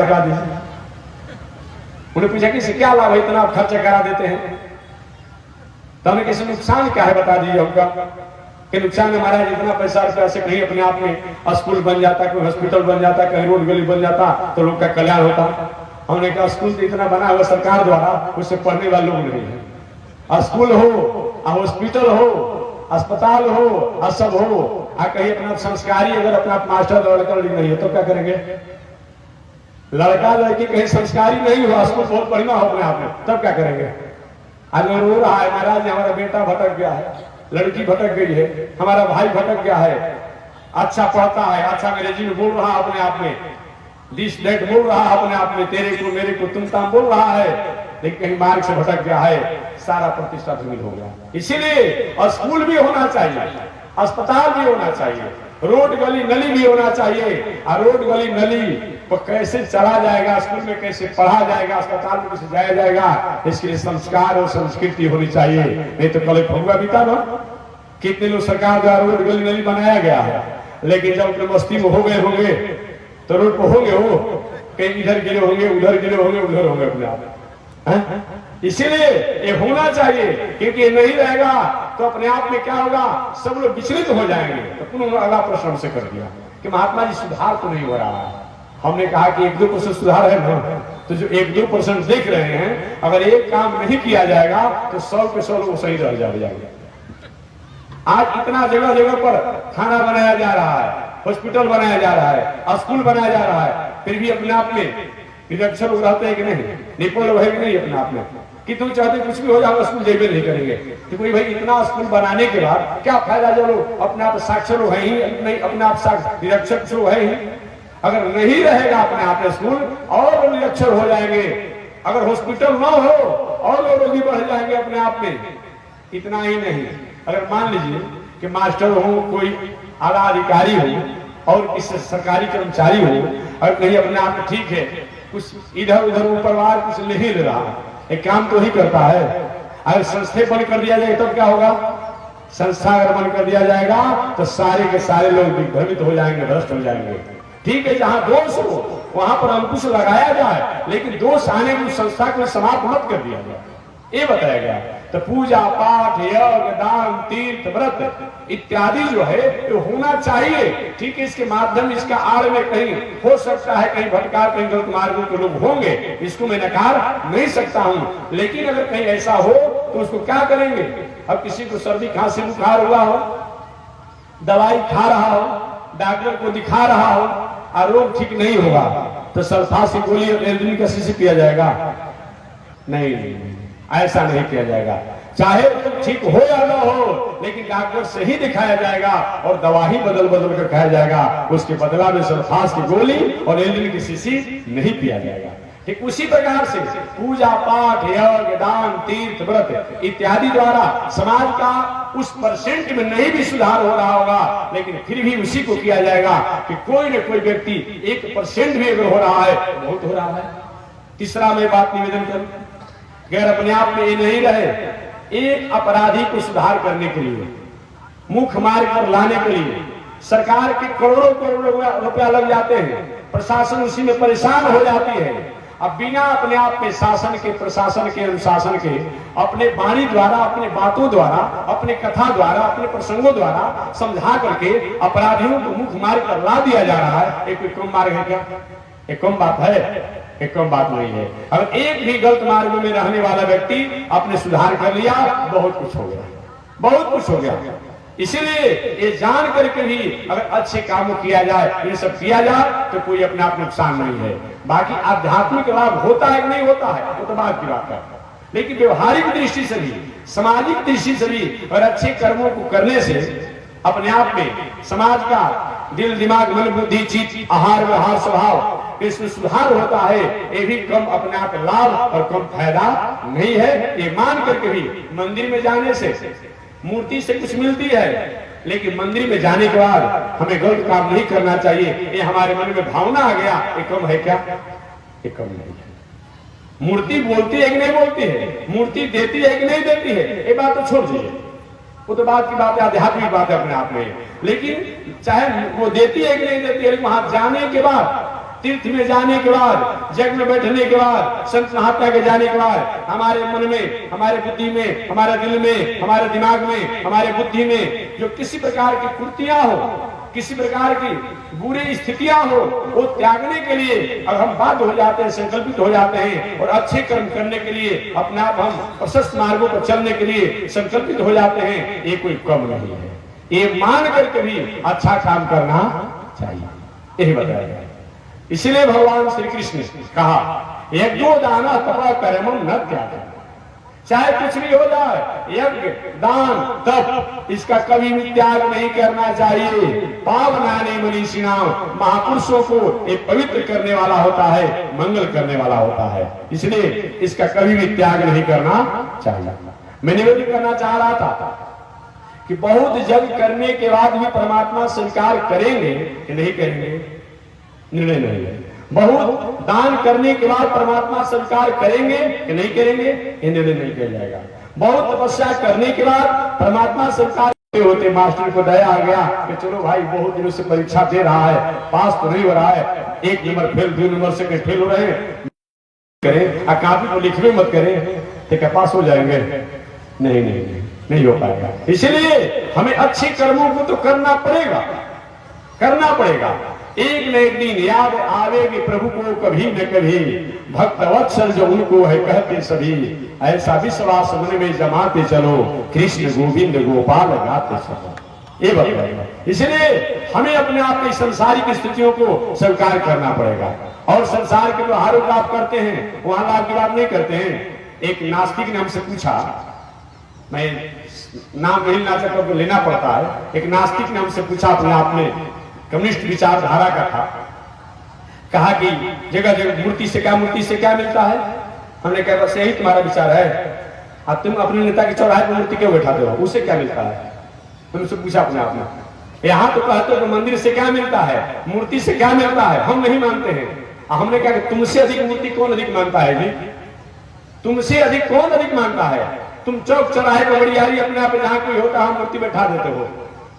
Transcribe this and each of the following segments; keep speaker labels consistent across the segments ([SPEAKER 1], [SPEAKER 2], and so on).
[SPEAKER 1] करा दीजिए। उन्हें पूछा कि इससे क्या लाभ है, इतना आप खर्चा करा देते हैं। तो हमने किसी नुकसान क्या है बता दीजिए हमका कि नुकसान हमारा जितना पैसा रुपया से कहीं अपने आप में स्कूल बन जाता, कोई हॉस्पिटल बन जाता, कहीं रोड गली बन जाता तो लोग का कल्याण होता। हमने कहा स्कूल तो इतना बना हुआ सरकार द्वारा, उससे पढ़ने वाले लोग नहीं है। स्कूल हो, हॉस्पिटल हो, अस्पताल हो, सब हो, कहीं अपना संस्कारी अगर अपना मास्टर लड़का नहीं है तो क्या करेंगे? लड़का लड़की कहीं संस्कारी नहीं हुआ, स्कूल बहुत बढ़िया हो अपने आप में, तब क्या करेंगे? आज रो रहा है महाराज हमारा बेटा भटक गया है, लड़की भटक गई है, हमारा भाई भटक गया है, अच्छा पढ़ता है, अच्छा अंग्रेजी में बोल रहा अपने आप में, दिस दैट बोल रहा अपने आप में, तेरे को मेरे को तुम ताम बोल रहा है, लेकिन कहीं मार्ग से भटक गया है, सारा प्रतिष्ठा धूमिल हो गया। इसीलिए स्कूल भी होना चाहिए, अस्पताल भी होना चाहिए, रोड गली नली भी होना चाहिए। और रोड गली नली को कैसे चला जाएगा, स्कूल में कैसे पढ़ा जाएगा, अस्पताल में कैसे जाया जाएगा, इसके लिए संस्कार और संस्कृति होनी चाहिए। नहीं तो कल भगवा बीता ना, कितने लोग सरकार द्वारा रोड गली नली बनाया गया है, लेकिन जब अपने बस्ती में हो गए होंगे तो रोड पर होंगे, हो कहीं इधर गिरे होंगे, उधर गिरे होंगे, उधर होंगे अपने आप। इसीलिए ये होना चाहिए, क्योंकि ये नहीं रहेगा तो अपने आप में क्या होगा, सब लोग विचलित हो जाएंगे। तो उन्होंने अगला प्रश्न हमसे कर दिया कि महात्मा जी सुधार तो नहीं हो रहा है। हमने कहा कि 1-2% सुधार है ना, तो जो 1-2% देख रहे हैं, अगर एक काम नहीं किया जाएगा तो 100 के 100 लोग सही रह जाएंगे। आज इतना जगह जगह पर खाना बनाया जा रहा है, हॉस्पिटल बनाया जा रहा है, स्कूल बनाया जा रहा है, फिर भी अपने आप में निरक्षर लोग रहते हैं कि नहीं, निपुण लोग है कि नहीं अपने आप में, कि तुम चाहते कुछ भी हो जाओ स्कूल जेबे नहीं करेंगे। तो कोई भाई इतना स्कूल बनाने के बाद क्या फायदा, जो लोग अपने आप साक्षर है ही नहीं, अपने आप निरक्षर जो है ही, अगर नहीं रहेगा अपने आप में स्कूल और निरक्षर हो जाएंगे, अगर हॉस्पिटल न हो और लोग रोगी बढ़ जाएंगे अपने आप में। इतना ही नहीं, अगर मान लीजिए कि मास्टर हो, कोई आला अधिकारी हो और किसी सरकारी कर्मचारी हो, और कहीं अपने आप में ठीक है, कुछ इधर उधर ऊपर बाहर कुछ नहीं ले रहा, एक काम तो ही करता है। अगर संस्था बंद कर दिया जाए तब क्या होगा? संस्था अगर बंद कर दिया जाएगा तो सारे के सारे लोग दिग्भ्रमित हो जाएंगे, भ्रष्ट हो जाएंगे। ठीक है, जहां दोष हो वहां पर अंकुश लगाया जाए, लेकिन दोष आने की संस्था को समाप्त मत कर दिया जाए, ये बताया गया। तो पूजा पाठ, यज्ञ, दान, तीर्थ, व्रत इत्यादि जो है तो होना चाहिए। ठीक है, इसके माध्यम, इसका आड़ में कहीं हो सकता है कहीं भटका, कहीं गलत मार्गों के लोग होंगे, इसको मैं नकार नहीं सकता हूं। लेकिन अगर कहीं ऐसा हो तो उसको क्या करेंगे? अब किसी को सर्दी खांसी बुखार हुआ हो, दवाई खा रहा हो, डॉक्टर को दिखा रहा हो और रोग ठीक नहीं होगा तो सल्फास की गोली और एल्ड्रिन का शीशी पिया जाएगा? नहीं, ऐसा नहीं किया जाएगा। चाहे ठीक हो या न हो, लेकिन डॉक्टर से ही दिखाया जाएगा और दवा ही बदल बदल कर खाया जाएगा। उसके बदला में सल्फास की गोली और एल्ड्रिन की शीशी नहीं पिया जाएगा। ठीक उसी प्रकार से पूजा पाठ, यज्ञ, दान, तीर्थ, व्रत इत्यादि द्वारा समाज का उस परसेंट में नहीं भी सुधार हो रहा होगा, लेकिन फिर भी उसी को किया जाएगा कि कोई न कोई व्यक्ति 1% भी अगर हो रहा है, बहुत हो रहा है। तीसरा मैं बात निवेदन करूं, अगर अपने आप में ये नहीं रहे, एक अपराधी को सुधार करने के लिए, मुख्य मार्ग पर लाने के लिए सरकार के करोड़ों करोड़ों रुपया लग जाते हैं, प्रशासन उसी में परेशान हो जाती है। अब बिना अपने आप में शासन के, प्रशासन के, अनुशासन के, अपने वाणी द्वारा, अपने बातों द्वारा, अपने कथा द्वारा, अपने प्रसंगों द्वारा समझा करके अपराधियों को मुख्य मार्ग पर ला दिया जा रहा है। एक कोई कम मार्ग है क्या? एक कम बात है? एक कम बात नहीं है। अगर एक भी गलत मार्ग में रहने वाला व्यक्ति आपने सुधार कर लिया, बहुत कुछ हो गया, बहुत कुछ हो गया। इसीलिए ये जान करके भी अगर अच्छे कामों किया जाए, ये सब किया जाए तो कोई अपने आप नुकसान नहीं है। बाकी आध्यात्मिक लाभ होता है कि नहीं होता है, वो तो बात की बात है। लेकिन व्यवहारिक दृष्टि से भी, सामाजिक दृष्टि से भी और अच्छे कर्मों को करने से अपने आप में समाज का दिल, दिमाग, मन, बुद्धि, चित्त, आहार, व्यवहार, स्वभाव, इसमें सुधार होता है। ये भी कम अपने आप लाभ और कम फायदा नहीं है। ये मान करके भी मंदिर में जाने से मूर्ति से कुछ मिलती है, लेकिन मंदिर में जाने के बाद हमें गलत काम नहीं करना चाहिए। ये हमारे मन में भावना आ गया, ये कम है क्या? ये कम नहीं है। मूर्ति बोलती है कि नहीं बोलती है, मूर्ति देती है कि नहीं देती है, ये बात तो छोड़ दीजिए, वो तो बात की बात है, आध्यात्मिक बात है अपने आप में। लेकिन चाहे वो देती है कि नहीं देती है, लेकिन वहां जाने के बाद तीर्थ में जाने के बाद, जग में बैठने के बाद, संत महात्मा के जाने के बाद हमारे मन में, हमारे बुद्धि में, हमारे दिल में, हमारे दिमाग में, हमारे बुद्धि में जो किसी प्रकार की कुर्तियां हो, किसी प्रकार की बुरी स्थितियां हो, वो त्यागने के लिए अब हम बाध्य हो जाते हैं, संकल्पित हो जाते हैं और अच्छे कर्म करने के लिए अपने आप हम प्रशस्त मार्गों पर चलने के लिए संकल्पित हो जाते हैं। ये कोई कम नहीं है, ये मान करके भी अच्छा काम करना चाहिए, यही बताया गया। इसलिए भगवान श्री कृष्ण ने कहा यज्ञो दाना तपः कर्मं न त्यागेत्। चाहे कुछ भी हो जाए, यज्ञ, दान, तप, इसका कभी भी त्याग नहीं करना चाहिए। पावनानि मनीषिणाम, महापुरुषों को ये पवित्र करने वाला होता है, मंगल करने वाला होता है, इसलिए इसका कभी भी त्याग नहीं करना चाहिए। मैं निवेदन करना चाह रहा था कि बहुत यज्ञ करने के बाद भी परमात्मा स्वीकार करेंगे कि नहीं करेंगे, निर्णय नहीं है। बहुत दान करने के बाद परमात्मा स्वीकार करेंगे कि नहीं करेंगे, ये निर्णय नहीं किया जाएगा। बहुत तपस्या करने के बाद परमात्मा स्वीकार होते मास्टर को दया आ गया कि चलो भाई बहुत दिनों से परीक्षा दे रहा है, पास तो नहीं हो रहा है, 1 नंबर फेल, 2 नंबर से फेल हो रहे हैं, करें काफी को लिखवे मत करें, ठीक है पास हो जाएंगे। नहीं नहीं नहीं, नहीं हो पाएगा। इसलिए हमें अच्छे कर्मों को तो करना पड़ेगा, करना पड़ेगा। एक न एक दिन याद आवेगी प्रभु को कभी न कभी, भक्त वत्सल जो उनको है कहते सभी, ऐसा विश्वास मन में जमाते चलो, कृष्ण गोविंद गोपाल गाते चलो। ये बताएगा। इसलिए हमें अपने आप की संसारिक स्थितियों को स्वीकार करना पड़ेगा और संसार के जो आरोप आप करते हैं वहां लाभ की बात नहीं करते हैं। एक नास्तिक ने हमसे पूछा, मैं नाम नहीं लेना पड़ता है, एक नास्तिक ने हमसे पूछा, अपने आप में कम्युनिस्ट विचारधारा का था, कहा कि जगह जगह मूर्ति से क्या मिलता है। हमने कहा बस यही तुम्हारा विचार है, अब तुम अपने नेता के चौराहे पर मूर्ति क्यों बैठाते हो, उससे क्या मिलता है। तुमसे पूछा अपने आप में, यहाँ तो कहते हो मंदिर से क्या मिलता है, मूर्ति से क्या मिलता है, हम नहीं मानते हैं। हमने कहा कि तुमसे अधिक मूर्ति कौन अधिक मानता है जी, तुमसे अधिक कौन अधिक मानता है। तुम चौक चौराहे पर बड़ियारी अपने आप जहाँ कोई होता है मूर्ति बैठा देते हो,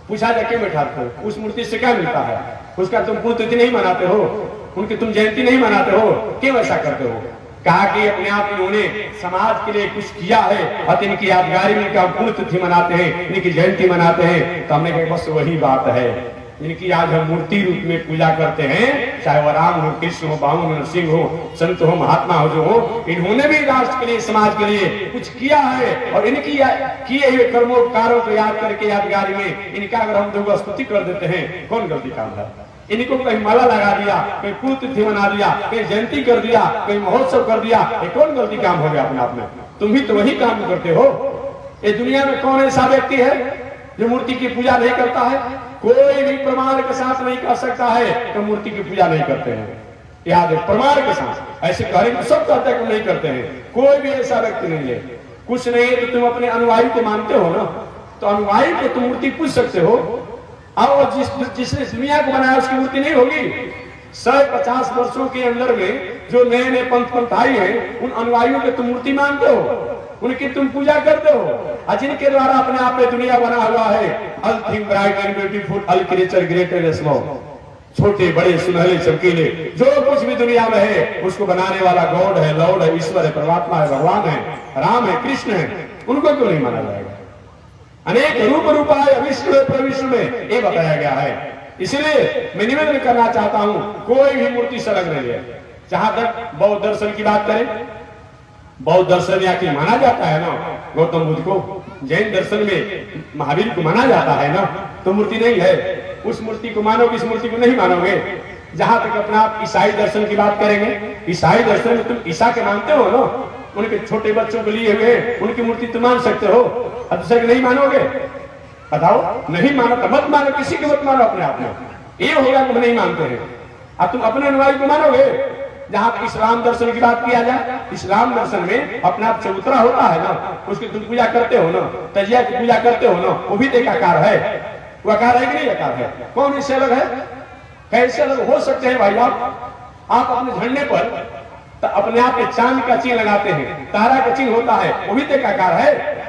[SPEAKER 1] पूछा जाके बैठाते हो, उस मूर्ति से क्या मिलता है, उसका तुम पुण्यतिथि नहीं मनाते हो, उनकी तुम जयंती नहीं मनाते हो, क्यों ऐसा करते हो। कहा कि अपने आप इन्होंने समाज के लिए कुछ किया है और इनकी यादगारी में इनका पुण्यतिथि मनाते हैं, इनकी जयंती मनाते हैं। तो हमने कहा बस वही बात है, इनकी आज हम मूर्ति रूप में पूजा करते हैं, चाहे वह राम हो, कृष्ण हो, बामन नरसिंह हो, संत हो, महात्मा हो, जो हो, इन्होंने भी राष्ट्र के लिए, समाज के लिए कुछ किया है और इनकी किए हुए कर्मोपकारों को याद करके यादगारी में इनका अगर हम लोग स्तुति कर देते हैं, कौन गलती काम है। इनको कहीं माला लगा दिया, कहीं पुण्यतिथि मना दिया, कहीं जयंती कर दिया, कहीं महोत्सव कर दिया, ये कौन गलती काम हो गया अपने आप में। तुम भी तो वही काम करते हो। ये दुनिया में कौन ऐसा व्यक्ति है जो मूर्ति की पूजा नहीं करता है। कोई भी प्रमाण के साथ नहीं कर सकता है तो मूर्ति की पूजा नहीं करते हैं, याद है, प्रमाण के साथ। ऐसे करें तो सब कहते हैं कि नहीं करते हैं, कोई भी ऐसा व्यक्ति नहीं है। कुछ नहीं है तो तुम अपने अनुयायी को मानते हो ना, तो अनुयायी को तुम मूर्ति पूछ सकते हो। और जिसने दुनिया को बनाया उसकी मूर्ति नहीं होगी। 150 वर्षों के अंदर में जो नए नए पंथाई हैं, उन अनुयायियों के तुम मूर्ति मानते हो, उनकी तुम पूजा करते हो। जिनके द्वारा अपने आप में दुनिया बना हुआ है, all thing bright and beautiful, all creature great and small, छोटे बड़े सुनहले चमकीले, जो कुछ भी दुनिया में है उसको बनाने वाला गॉड है, लॉर्ड है, ईश्वर है, परमात्मा है, भगवान है, राम है, कृष्ण है, उनको क्यों नहीं माना जाएगा। अनेक रूप रूपाय विश्व में प्रविश्व में ये बताया गया है। इसलिए मैं निवेदन करना चाहता हूं, कोई भी मूर्ति संलग्न नहीं है। जहां तक बौद्ध दर्शन की बात करें, बौद्ध दर्शन या कि माना जाता है ना गौतम बुद्ध को, जैन दर्शन में महावीर को माना जाता है ना, तो मूर्ति नहीं है। उस मूर्ति को मानोगे, इस मूर्ति को नहीं मानोगे। जहां तक अपना आप ईसाई दर्शन की बात करेंगे, ईसाई दर्शन में तुम ईसा के मानते हो ना, उनके छोटे बच्चों को लिए हुए उनकी मूर्ति तुम मान सकते हो, और दूसरे को नहीं मानोगे। बताओ, नहीं मानो तो मत मानो, किसी को मत मानो अपने आप में। ये होगा तुम नहीं मानते हैं, अब तुम अपने अनुयायी को मानोगे। जहां तक इस्लाम दर्शन की बात किया जाए, इस्लाम दर्शन में अपना आप चबूतरा होता है ना, उसकी तुम पूजा करते हो ना, तजिया की पूजा करते हो ना, वो भी एक आकार है। वो आकार है कि नहीं आकार है, कौन इससे अलग है, कैसे अलग हो सकते हैं भाई। आप अपने झंडे पर तो अपने आप में चांद का चिन्ह लगाते हैं, तारा का चिन्ह होता है, वो भी एक आकार है।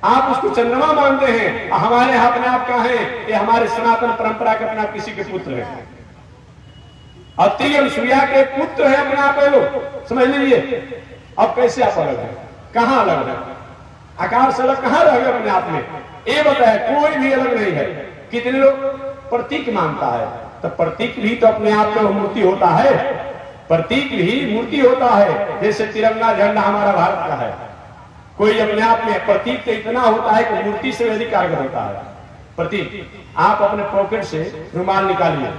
[SPEAKER 1] आप उसको चंद्रमा मानते हैं, हमारे यहाँ अपने आप का है, ये हमारे सनातन परंपरा के अपने आप किसी के पुत्र है। अत्रि अनुसुईया के पुत्र है अपने आप, लोग समझ लीजिए। अब कैसे आप अलग है, कहां अलग है, आकार से अलग कहां रह गए अपने आप में, ये बताया कोई भी अलग नहीं है। कितने लोग प्रतीक मानता है, तो प्रतीक भी तो अपने आप में मूर्ति होता है, प्रतीक भी मूर्ति होता है। जैसे तिरंगा झंडा हमारा भारत का है, कोई अपने आप में प्रतीक तो इतना होता है कि मूर्ति से अधिक कारगर होता है प्रतीक। आप अपने पॉकेट से रुमाल निकालिए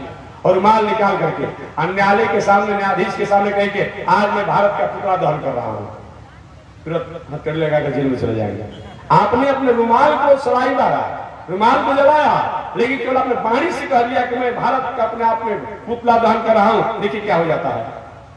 [SPEAKER 1] और रुमाल निकाल करके न्यायालय के सामने, न्यायाधीश के सामने कह के आज मैं भारत का पुतला दहन कर रहा हूं, तुरंत हथकड़ी लगा कर जेल में चले जाएंगे। आपने अपने रुमाल को सराई डाला, रुमाल को जलाया, लेकिन केवल आपने पानी से कह दिया कि मैं भारत का अपने आप में पुतला दहन कर रहा हूं। देखिए क्या हो जाता है।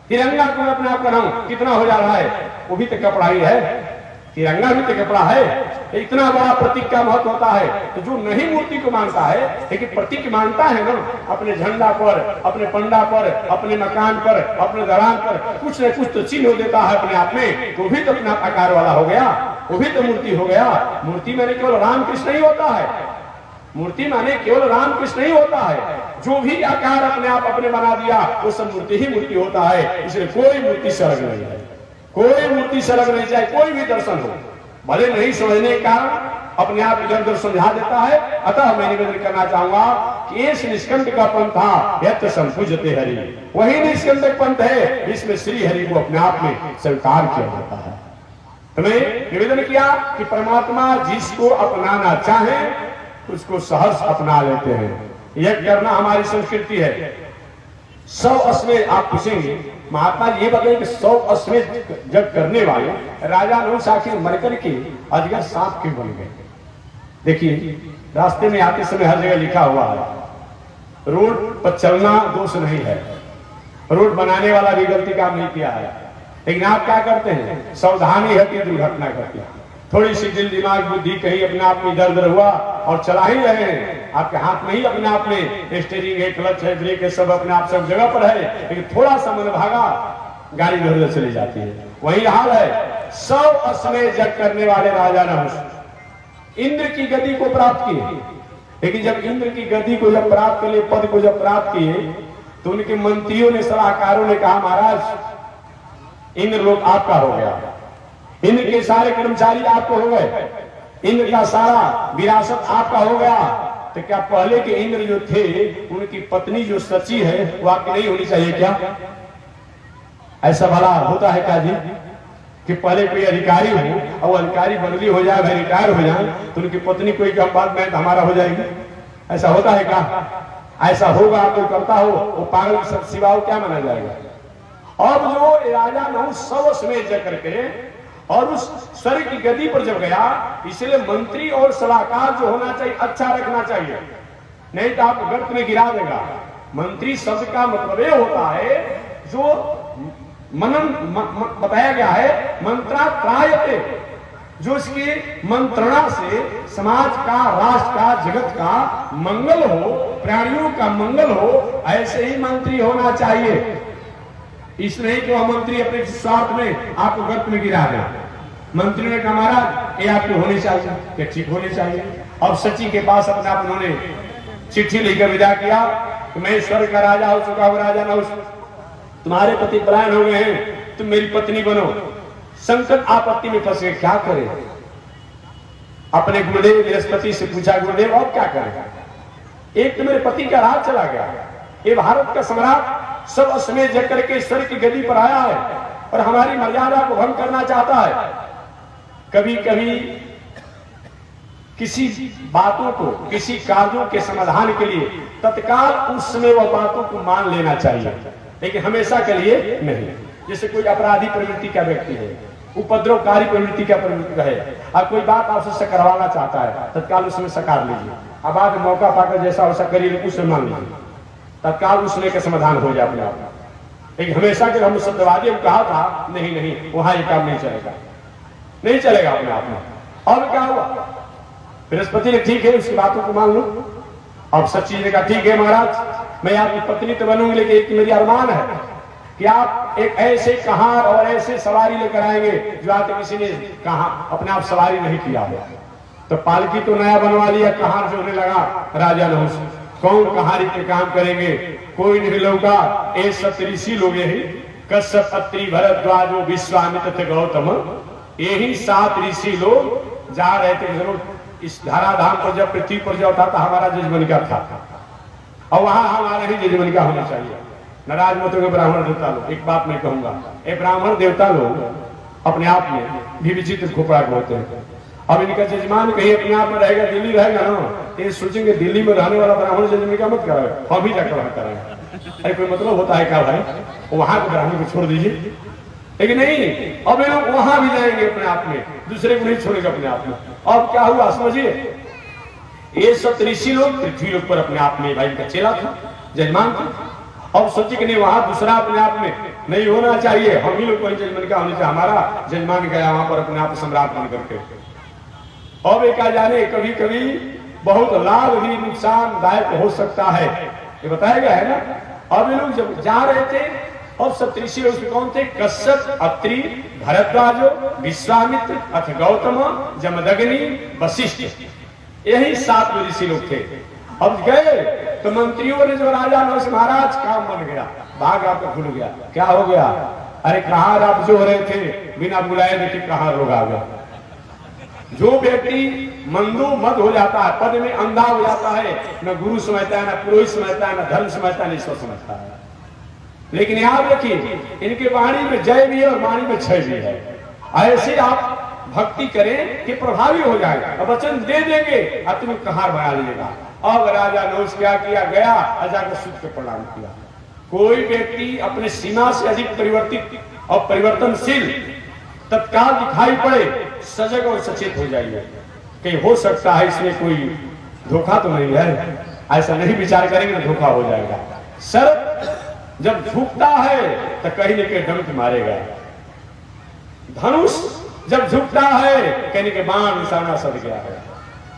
[SPEAKER 1] तिरंगा को मैं अपने आप कर रहा हूं, कितना हो जा रहा है, वो भी तो कपड़ा ही है, तिरंगा भी तो कपड़ा है। इतना बड़ा प्रतीक का महत्व होता है। तो जो नहीं मूर्ति को मानता है लेकिन प्रतीक मानता है ना, अपने झंडा पर, अपने पंडा पर, अपने मकान पर, अपने दरान पर कुछ न कुछ तो चिन्ह देता है अपने आप में, वो भी तो अपना आकार वाला हो गया, वो भी तो मूर्ति हो गया। मूर्ति माने केवल राम कृष्ण नहीं होता है, मूर्ति माने केवल राम कृष्ण नहीं होता है। जो भी आकार अपने आप अपने बना दिया वो सब मूर्ति ही मूर्ति होता है। इसलिए कोई मूर्ति से अलग नहीं है, कोई मूर्ति से अलग नहीं, चाहे कोई भी दर्शन हो, भले नहीं समझने के कारण अपने आप इधर उधर समझा देता है। अतः मैं निवेदन करना चाहूंगा कि इस निष्कंठ का पंथ था यत् संपूज्यते हरि, वही निष्कंटक पंथ है जिसमें श्री हरि को अपने आप में स्वीकार किया जाता है। तो मैं निवेदन किया कि परमात्मा जिसको अपनाना चाहे उसको सहर्ष अपना लेते हैं। यह करना हमारी संस्कृति है। 100 अश्वमेध, आप पूछेंगे महात्मा जी ये बताइए कि 100 अश्वमेध जब करने वाले राजा नहुष आखिर मरकर के अजगर सांप क्यों बन गए? देखिए रास्ते में आते समय हर जगह लिखा हुआ है रोड पर चलना दोष नहीं है, रोड बनाने वाला भी गलती काम नहीं किया है, लेकिन आप क्या करते हैं, सावधानी है कि दुर्घटना करती है। थोड़ी सी दिल दिमाग बुद्धि कहीं अपने आप में इधर उधर हुआ और चला ही रहे हैं, आपके हाथ में ही अपने आप में स्टीयरिंग है, क्लच है, ब्रेक है, सब अपने आप सब जगह पर है, लेकिन थोड़ा सा मन भागा गाड़ी इधर उधर चली जाती है। वही हाल है 100 अश्वमेध जग करने वाले राजा नहुष इंद्र की गद्दी को प्राप्त किए, लेकिन जब इंद्र की गद्दी को जब प्राप्त कर लिए, पद को जब प्राप्त किए, तो उनके मंत्रियों ने, सलाहकारों ने कहा महाराज इंद्र लोग आपका हो गया, इंद्र के सारे कर्मचारी आपको हो गए, इंद्र का सारा विरासत आपका हो गया, तो क्या पहले के इंद्र जो थे उनकी पत्नी जो सची है वो आपकी नहीं होनी चाहिए क्या? ऐसा भला होता है क्या जी कि पहले कोई अधिकारी हो और अधिकारी बदली हो जाए, रिटायर हो जाए, तो उनकी पत्नी कोई क्या बात में हमारा हो जाएगी? ऐसा होता है क्या? ऐसा होगा कोई करता हो वो पागल सिवाओ क्या माना जाएगा? और जो राजा नहुष 100 अश्वमेध जग करके और उस स्वर्ग की गद्दी पर जब गया, इसलिए मंत्री और सलाहकार जो होना चाहिए अच्छा रखना चाहिए, नहीं तो आप गर्त में गिरा देगा। मंत्री शब्द का मतलब ये होता है जो मनन बताया गया है, मंत्रा त्रायते, जो इसकी मंत्रणा से समाज का, राष्ट्र का, जगत का मंगल हो, प्राणियों का मंगल हो, ऐसे ही मंत्री होना चाहिए। इस नहीं कि वह मंत्री अपने स्वार्थ में आपको गर्त में गिरा दे। मंत्री ने कहा महाराज ये आपकी होनी चाहिए, ये ठीक होनी चाहिए। अब सची के पास अपने आप उन्होंने चिट्ठी लिखकर विदा किया कि मैं स्वर्ग का राजा हो चुका हूं, राजा नहुष, तुम्हारे पति पलायन हो गए हैं, तुम मेरी पत्नी बनो। संकट आपत्ति में फंसे, क्या करें? अपने गुरुदेव बृहस्पति से पूछा, गुरुदेव और क्या करें? एक तो मेरे पति का राज चला गया, ये भारत का सम्राट सब अश्वमेध जग करके ईश्वर की गद्दी पर आया है और हमारी मर्यादा को भंग करना चाहता है। कभी कभी किसी बातों को, किसी कार्यों के समाधान के लिए तत्काल उस समय वह बातों को मान लेना चाहिए, लेकिन हमेशा के लिए नहीं। जैसे कोई अपराधी प्रवृत्ति का व्यक्ति है, उपद्रवकारी प्रवृत्ति का प्रवृत्ति है, अब कोई बात आपसे करवाना चाहता है, तत्काल उसमें सकार लीजिए। अब आप मौका पाकर जैसा वैसा करिए, उससे मान लीजिए, तत्काल उसमें का समाधान हो जाए अपने आप। लेकिन हमेशा के हम सत्यवादी कहा था नहीं नहीं वहां ये काम नहीं चलेगा, नहीं चलेगा अपने आप में। और क्या हुआ? बृहस्पति ने ठीक है उसकी बातों को मान लो। अब सच्ची ने कहा ठीक है महाराज मैं आपकी पत्नी तो बनूंगी, लेकिन एक मेरी अरमान है कि आप एक ऐसे कहार और ऐसे सवारी लेकर आएंगे जो आज किसी ने कहा अपने आप सवारी नहीं किया है। तो पालकी तो नया बनवा लिया, कहार जो होने लगा राजा नहुष। कौन कहारी के काम करेंगे, कोई नहीं लोगा। ये सप्तऋषि लोग यही कश्यप, अत्रि, भरद्वाज, विश्वामित्र थे, गौतम, यही 7 ऋषि लोग जा रहे थे। जरूर इस धराधाम पर जब पृथ्वी पर जो था तो हमारा जजमनिका था, और वहां हमारा ही जजमनिका होना चाहिए। नाराज मत होंगे ब्राह्मण देवता लोग, एक बात मैं कहूंगा, ये ब्राह्मण देवता लोग अपने आप में भी विचित्र खोपड़ा होते हैं। अब इनका जजमान कहीं अपने आप में रहेगा, दिल्ली रहेगा ना, ये सोचेंगे दिल्ली में रहने वाला ब्राह्मण जजमनिका मत कराए, हम ही जाकर वहां कराए। अरे कोई मतलब होता है क्या भाई, वहां के ब्राह्मण को छोड़ दीजिए। लेकिन नहीं, अब ये लोग वहां भी जाएंगे अपने आप में, दूसरे को नहीं छोड़ेगा अपने आप में। अब क्या हुआ समझिए, ये सप्तऋषि लोग पृथ्वी लोग पर अपने आप में भाई का चेला था, जजमान था। अब सोचे कि नहीं, वहां दूसरा अपने आप में नहीं होना चाहिए, हम ही लोग को जजमनिका होनी चाहिए, हमारा जजमान गया वहां पर अपने आप सम्राट बन करके। अब एक जाने कभी कभी बहुत लाभ भी नुकसानदायक हो सकता है, ये बताया गया है ना। अब ये लोग जब जा रहे थे, और सप्तऋषि उसमें कौन थे, कश्यप, अत्रि, भरद्वाज, विश्वामित्र अथ गौतम, जमदग्नि, वशिष्ठ, यही 7 ऋषि लोग थे। अब गए तो मंत्रियों ने जो राजा नहुष महाराज काम बन गया, भाग आपका खुल गया। क्या हो गया, अरे कहां आप जो रहे थे, बिना बुलाए देखे कहां लोग आ गए। जो व्यक्ति मंदो मद हो जाता है, पद में अंधा हो जाता है, न गुरु समझता है, न पुरोहित समझता है, न धर्म समझता है, न ईश्वर समझता है। लेकिन याद रखिए, इनके वाणी में जय भी है और वाणी में क्षय भी है। ऐसे आप भक्ति करें कि प्रभावी हो जाएगा, और वचन दे देंगे और तुम्हें कहार बना लीजिएगा। अब राजा नहुष क्या किया, गया और जाकर सूत पे प्रणाम किया। कोई व्यक्ति अपने सीमा से अधिक परिवर्तित और परिवर्तनशील तत्काल दिखाई पड़े, सजग और सचेत हो जाइए कि हो सकता है इसमें कोई धोखा तो नहीं है। ऐसा नहीं विचार करेंगे तो धोखा हो जाएगा। सर्प जब झुकता है तो कहीं न कहीं डंक मारेगा, धनुष जब झुकता है कहीं के बाण निशाना सद गया है,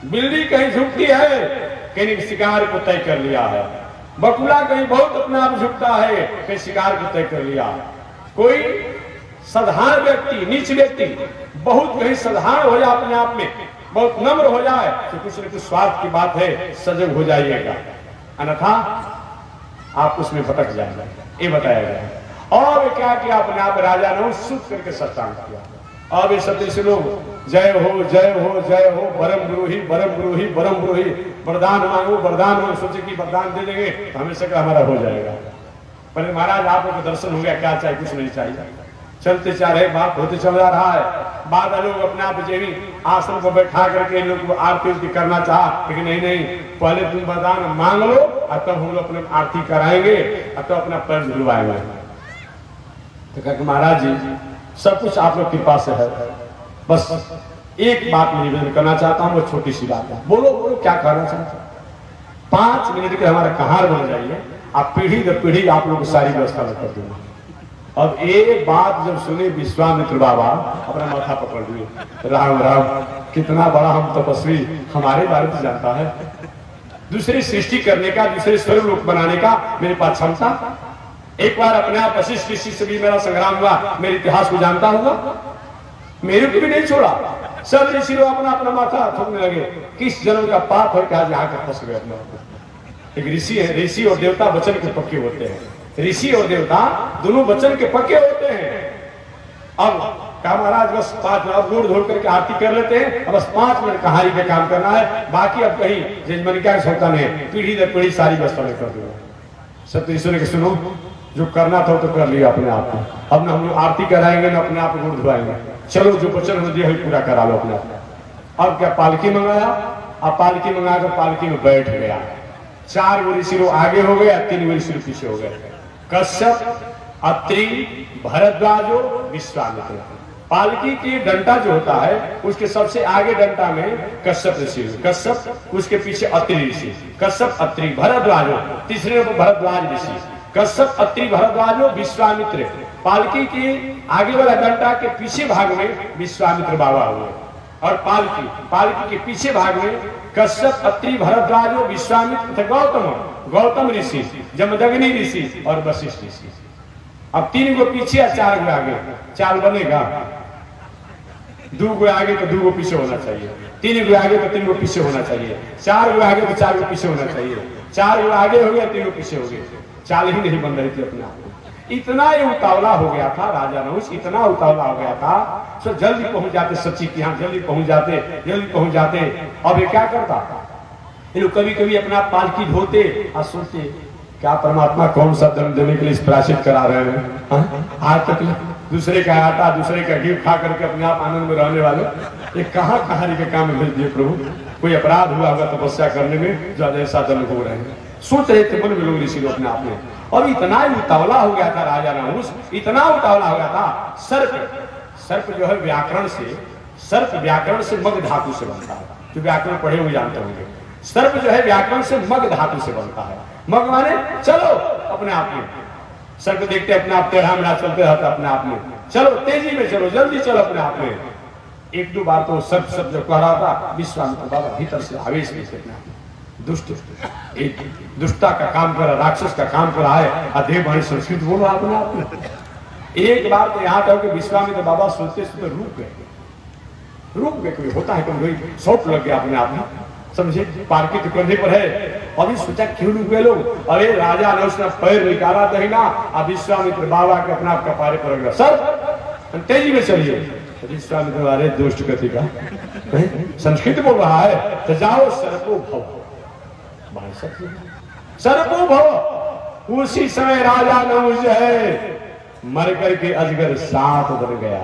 [SPEAKER 1] बिल्ली कहीं झुकती है कहीं शिकार को तय कर लिया है, बकुला कहीं बहुत अपने आप झुकता है कहीं शिकार को तय कर लिया। कोई साधारण व्यक्ति, नीच व्यक्ति बहुत कहीं साधारण हो जाए, अपने आप में बहुत नम्र हो जाए तो कुछ न कुछ स्वार्थ की बात है, सजग हो जाइएगा, अन्यथा आप उसमें भटक जाएंगे, ये बताया गया। और क्या किया, अपने आप राजा ने सुत करके सत्संग किया। अब ये सत्य से लोग जय हो जय हो जय हो, परम गुरु परम गुरु परम गुरु, वरदान मांगो वरदान मांगो, सोचे कि वरदान दे देंगे तो हमेशा का हमारा हो जाएगा। पर महाराज आप लोग को दर्शन हो गया, क्या चाहिए, कुछ नहीं चाहिए, चलते जा रहे, बात होते चल जा रहा है। बाद लोग अपने आप जेवी आसन को बैठा करके लोग को आरती करना चाहा, लेकिन नहीं नहीं, पहले तुम वरदान मांग लो और तब हम लोग अपने आरती कराएंगे और तब अपना पैर झुलवाएंगे। तो कहा महाराज जी सब कुछ आप लोग कृपा से है, बस एक बात निवेदन करना चाहता हूँ, वो छोटी सी बात है। बोलो बोलो क्या करना चाहते हो। 5 मिनट के हमारा कहार बन जाइए, आप पीढ़ी दर पीढ़ी आप लोग सारी व्यवस्था में कर दूंगा। अब एक बात जब सुने विश्वामित्र बाबा अपना माथा पकड़ लिए, राम राम कितना बड़ा हम तपस्वी, हमारे बारे में जानता है, दूसरी सृष्टि करने का, दूसरे स्वरूप लोक बनाने का मेरे पास क्षमता। एक बार अपने आप वशिष्ठ ऋषि से भी मेरा संग्राम हुआ, मेरे इतिहास को जानता हुआ, मेरे को भी नहीं छोड़ा। सब ऋषि लोग अपना अपना माथा ठोकने लगे, किस जन्म का पाप है कि आज यहाँ का फंस गए अपना। एक ऋषि है, ऋषि और देवता वचन के पक्के होते हैं, ऋषि और देवता दोनों वचन के पक्के होते हैं। अब कहा महाराज बस 5 मिनट, अब गोड़ धोड़ करके आरती कर लेते हैं, अब बस 5 मिनट कहानी पे काम करना है, बाकी अब कहीं जजमनिका की क्षमता नहीं, पीढ़ी दर पीढ़ी सारी व्यवस्था में कर दूंगा। सत्य ने सुनो, जो करना था तो कर लिया अपने आप को, अब ना हम लोग आरती कराएंगे ना अपने आप को गोड़ धुआएंगे, चलो जो वचन हो दिया पूरा करा लो अपने आप। अब क्या पालकी मंगाया, अब पालकी मंगाकर पालकी में बैठ गया, 4 ऋषि लोग आगे हो गए, 3 ऋषि लोग पीछे हो गए, कश्यप, अत्रि, भरद्वाज, विश्वामित्र। पालकी की डंटा जो होता है उसके सबसे आगे डंटा में कश्यप ऋषि, कश्यप उसके पीछे अत्रि ऋषि, कश्यप अत्रि भरद्वाज, तीसरे पर भरद्वाज ऋषि, कश्यप अत्रि भरद्वाज विश्वामित्र। पालकी के आगे वाला डंटा के पीछे भाग में विश्वामित्र बाबा हुए, और पालकी के पीछे भाग में कश्यप अत्रि भरद्वाज विश्वामित्र गौतम ऋषि, जमदग्नि ऋषि और वशिष्ठ ऋषि। अब 3 गो पीछे और 4 गो आगे, 4 बनेगा, 2 गो आगे तो 2 गो पीछे होना चाहिए, 3 गो आगे तो 3 गो पीछे होना चाहिए, 4 गो आगे तो 4 गो पीछे होना चाहिए। 4 लोग आगे हो गए, 3 पीछे हो गए, चाल ही नहीं बन रही थी अपने आप में। इतना ये उतावला हो गया था राजा नहुष, इतना उतावला हो गया था, तो जल्दी पहुंच जाते सची के यहाँ, जल्दी पहुंच जाते। अब ये क्या करता, ये लोग कभी कभी अपना पालकी धोते और सोचते क्या परमात्मा कौन सा दंड देने के लिए इस प्रायश्चित करा रहे हैं। आज तक दूसरे का आटा, दूसरे का घी खा करके अपने आप आनंद में रहने वाले ये कहाँ कहानी के काम में भेज दिए प्रभु। कोई अपराध हुआ होगा तपस्या करने में जो ऐसा दंड हो रहे हैं, सोच रहे थे मन में लोग ऋषि लोग अपने आप में। और इतना ही उतावला हो गया था राजा नहुष, इतना उतावला हो गया था। सर्प जो है व्याकरण से मग धातु से बनता है, जो व्याकरण पढ़े हुए जानते होंगे। सर्प जो है व्याकरण से मग धातु से बनता है। मग माने चलो अपने आप में, सर्प देखते अपने आप टेढ़ा मेढ़ा चलते रहता अपने आप में, चलो तेजी में चलो, जल्दी चलो अपने आप में। 1-2 बार तो सर्प जो कह रहा था, विश्वामित्र बाबा भीतर से आवेश में अपने आप दुष्ट, एक दुष्टता का काम कर रहा, राक्षस का काम कर रहा है, अधे भाई संस्कृत बोलो अपने आप में। एक बार तो यहाँ तक विश्वामित्र बाबा सोचते रुक गए, कोई होता है कभी शॉट लग गया अपने आप में, समझे, पार्किंग तो करने पर है। अभी सोचा क्यों रुक गए लोग, अरे राजा ने उसने पैर निकाला दहीना, अब विश्वामित्र बाबा के अपना कपारे पर गया, सर तेजी में चलिए। विश्वामित्र अरे दुष्ट गति का संस्कृत बोल रहा है, तो जाओ सर्पो भव। उसी समय राजा नहुष है मर करके अजगर साथ बन गया।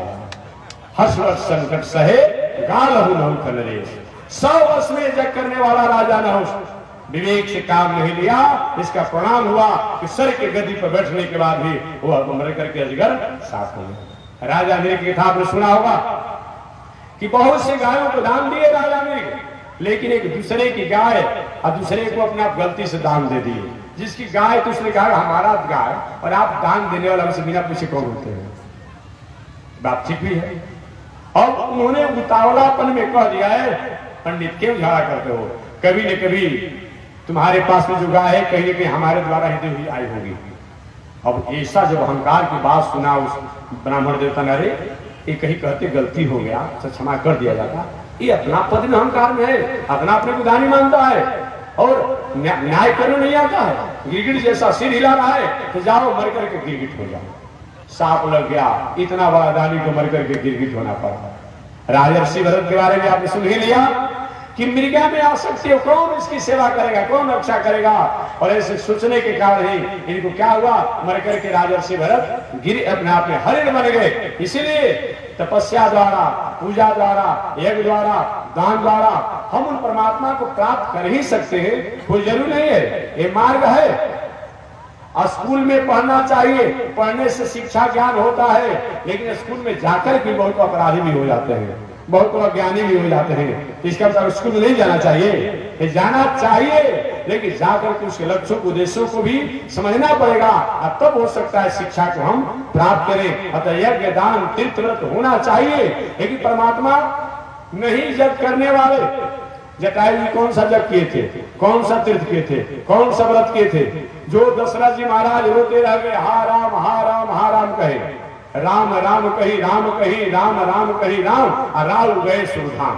[SPEAKER 1] हर्षवर्ष संकट सहे गालहु नहुष नरेश। 100 वर्ष में जग करने वाला राजा नहुष विवेक से काम नहीं लिया, इसका परिणाम हुआ कि सर के गद्दी पर बैठने के बाद भी वो मर करके अजगर साथ हो गया। राजा ने की कथा आपने सुना होगा कि बहुत से गायों को दान दिए राजा ने, लेकिन एक दूसरे की गाय और दूसरे को अपने आप गलती से दान दे दिए। जिसकी गाय तो उसने कहा हमारा गाय, और आप दान देने वाला हमसे बिना पूछे कौन होते हैं, बात ठीक भी है। और उन्होंने उतावलापन में कह दिया है, पंडित क्यों झगड़ा करते हो, कभी न कभी तुम्हारे पास में जो गाय है कहीं न कहीं हमारे द्वारा ही हुई आई होगी। अब ऐसा जब अहंकार की बात सुना उस ब्राह्मण देवता ने, अरे ये कहीं कहते गलती हो गया तो क्षमा कर दिया जाता। ये अपना पद में अहंकार में है, अपना अपने को दानी मानता है और न्याय करने नहीं आता है। गिरगिट जैसा सिर हिला रहा है तो जाओ मर करके गिरगिट हो जाओ। सांप लग गया, इतना बड़ा दानी को मर करके गिरगिट होना पड़ा। राजर्षि भरत के बारे में आपने सुन ही लिया कि मृगा में आसक्ति हो, कौन इसकी सेवा करेगा, कौन रक्षा करेगा। और ऐसे सोचने के कारण ही इनको क्या हुआ, मर करके राजर्षि भरत गिर अपने आप में हरिण बन गए। इसीलिए तपस्या द्वारा, पूजा द्वारा, यज्ञ द्वारा, दान द्वारा हम उन परमात्मा को प्राप्त कर ही सकते हैं। कोई जरूरी नहीं है, ये मार्ग है। स्कूल में पढ़ना चाहिए, पढ़ने से शिक्षा ज्ञान होता है, लेकिन स्कूल में जाकर भी बहुत अपराधी भी हो जाते हैं, बहुत अज्ञानी भी हो जाते हैं। इसका मतलब स्कूल में नहीं जाना चाहिए, जाना चाहिए, लेकिन जाकर के उसके लक्ष्यों उद्देश्यों को भी समझना पड़ेगा, और तब हो सकता है शिक्षा को हम प्राप्त करें। अतः यज्ञ दान तीर्थ व्रत होना चाहिए, लेकिन परमात्मा नहीं जप करने वाले। जटायु जी कौन सा जप किए थे, कौन सा तीर्थ किए थे, कौन सा व्रत किए थे, जो दशरथ जी महाराज रोते रह गए, हा राम हा राम हा राम कहे, राम राम कही राम कही, राम राम कही राम, और राम गए सुरधाम।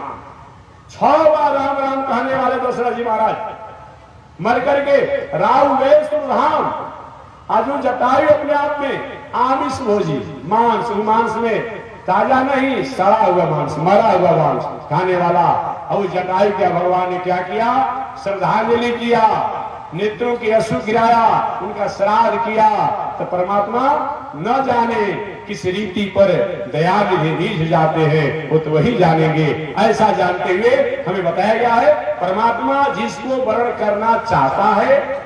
[SPEAKER 1] 6 बार राम राम कहने वाले दशरथ जी महाराज मर करके राव गए सुरधाम। आज जटायु अपने आप में आमिष भोजी, मांस में ताजा नहीं सड़ा हुआ मांस, मरा हुआ मांस खाने वाला। और जटायु क्या भगवान ने क्या किया, श्रद्धांजलि किया, नेत्रों की अश्रु गिराया, उनका श्राद्ध किया। तो परमात्मा न जाने किस रीति पर दया निधि रीझ जाते हैं, वो तो वही जानेंगे। ऐसा जानते हुए हमें बताया गया है, परमात्मा जिसको वर्ण करना चाहता है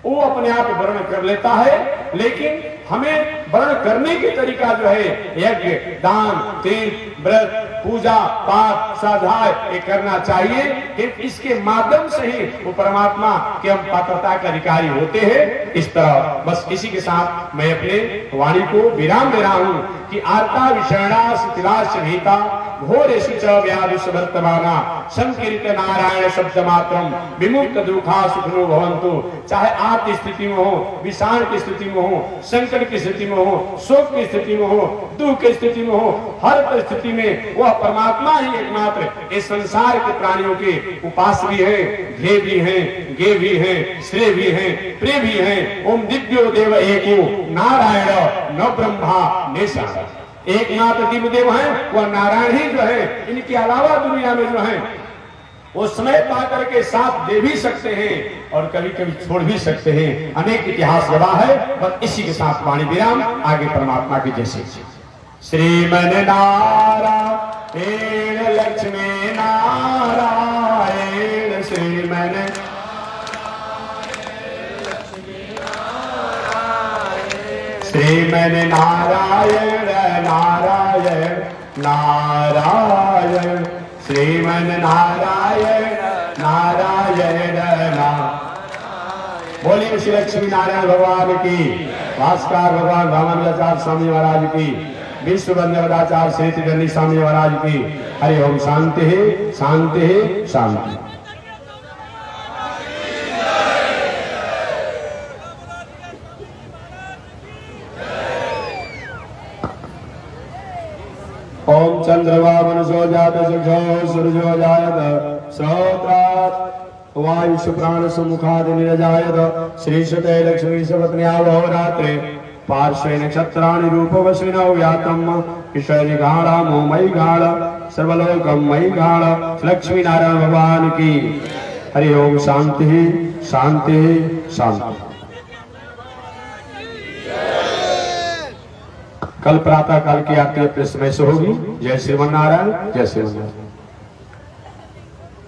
[SPEAKER 1] वो अपने आप वर्ण कर लेता है, लेकिन हमें वर्ण करने की तरीका जो है यज्ञ दान तीर्थ व्रत पूजा पाठ स्वाध्याय ये करना चाहिए, कि इसके माध्यम से ही वो परमात्मा के हम पात्रता के अधिकारी होते हैं। इस तरह बस इसी के साथ मैं अपने वाणी को विराम दे रहा हूँ कि आर्ता विषणा शिथिलाश्च भीता घोरेषु च व्याधिषु वर्तमाना संकीर्त नारायण शब्द मात्रम विमुक्त दुखा सुखनो भवन्तु। चाहे आप की स्थिति में हो, विषाण की स्थिति में हो, संकट की स्थिति में हो, शोक की स्थिति में हो, दुख की स्थिति में हो, हर परिस्थिति में वह परमात्मा ही एकमात्र इस संसार के प्राणियों के उपास भी है, ध्येय भी है, गे भी है, श्रेय भी है, प्रिय भी है। ओम दिव्यो देव एको नारायण न ब्रह्मा नेशा। एकमात्र दिव्य देव है वह नारायण ही जो है, इनके अलावा दुनिया में जो है वो समय पा करके साथ दे भी सकते हैं और कभी कभी छोड़ भी सकते हैं। अनेक इतिहास गवाह है। बस इसी के साथ वाणी विराम, आगे परमात्मा की जैसे श्रीमन नारायण लक्ष्मी नारायण श्रीमन श्रीमन नारायण नारायण नारायण श्रीमन नारायण नारायण नारायण। बोलिए श्री लक्ष्मी नारायण भगवान की, भास्कर भगवान रामानुजाचार्य स्वामी महाराज की, विश्व वंदनाचार्य श्री त्रिदंडी स्वामी महाराज की। हरि ओम। शांति है, शांति है, शांति। ओम चंद्रमा मनसो जात चक्षो सूर्यो जायत श्रोत्रात् वायुषु प्राणसु मुखादि निरजायत श्रीशते लक्ष्मी सपत्न्या बहुरात्रे पार्श्वे नक्षत्राणि रूपवस्विनौ व्यातम् किशोरी गाढ़ा मोमयी गाढ़ा सर्वलोकम मयी गाढ़ा। लक्ष्मी नारायण भगवान की। हरि ओम। शांति शांति शांति। कल प्रातः काल की आरती अपने समय से होगी। जय श्रीमन नारायण, जय श्रीमन नारायण।